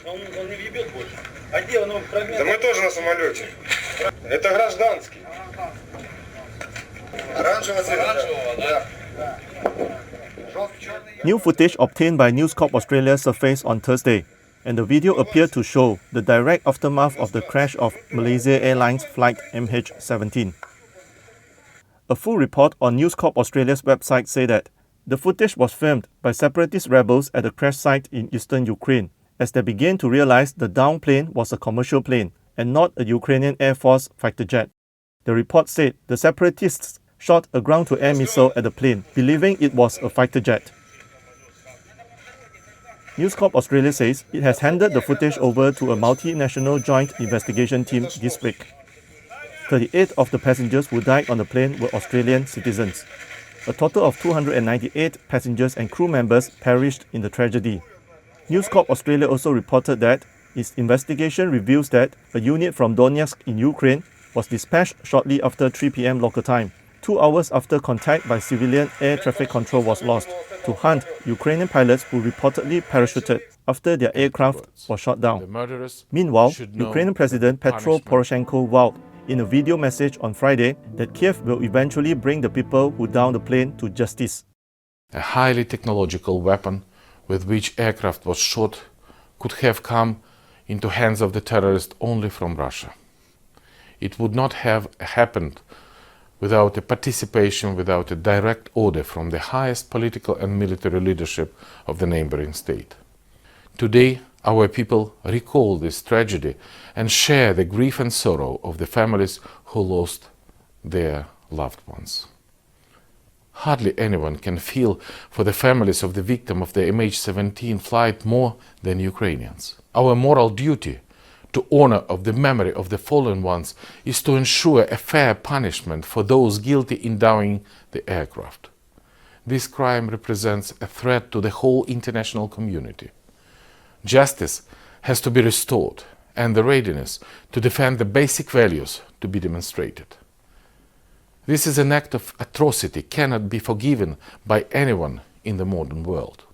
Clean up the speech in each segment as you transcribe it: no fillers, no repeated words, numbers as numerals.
Он не въебет больше. А где он фрагмент? Да мы тоже на самолете. Это гражданский. Оранжевого цвета. Да. New footage obtained by News Corp Australia surfaced on Thursday, and the video appeared to show the direct aftermath of the crash of Malaysia Airlines Flight MH17. A full report on News Corp Australia's website said that the footage was filmed by separatist rebels at the crash site in eastern Ukraine, as they began to realize the downed plane was a commercial plane and not a Ukrainian Air Force fighter jet. The report said the separatists shot a ground-to-air missile at the plane, believing it was a fighter jet. News Corp Australia says it has handed the footage over to a multinational joint investigation team this week. 38 of the passengers who died on the plane were Australian citizens. A total of 298 passengers and crew members perished in the tragedy. News Corp Australia also reported that its investigation reveals that a unit from Donetsk in Ukraine was dispatched shortly after 3 p.m. local time, 2 hours after contact by civilian air traffic control was lost, to hunt Ukrainian pilots who reportedly parachuted after their aircraft was shot down. Meanwhile, Ukrainian President Petro Poroshenko vowed in a video message on Friday that Kiev will eventually bring the people who downed the plane to justice. A highly technological weapon with which aircraft was shot could have come into hands of the terrorists only from Russia. It would not have happened without a participation, without a direct order from the highest political and military leadership of the neighboring state. Today, our people recall this tragedy and share the grief and sorrow of the families who lost their loved ones. Hardly anyone can feel for the families of the victim of the MH17 flight more than Ukrainians. Our moral duty to honor of the memory of the fallen ones is to ensure a fair punishment for those guilty in downing the aircraft. This crime represents a threat to the whole international community. Justice has to be restored and the readiness to defend the basic values to be demonstrated. This is an act of atrocity cannot be forgiven by anyone in the modern world.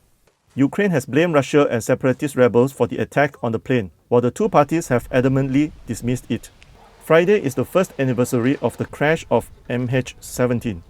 Ukraine has blamed Russia and separatist rebels for the attack on the plane, while the two parties have adamantly dismissed it. Friday is the first anniversary of the crash of MH17.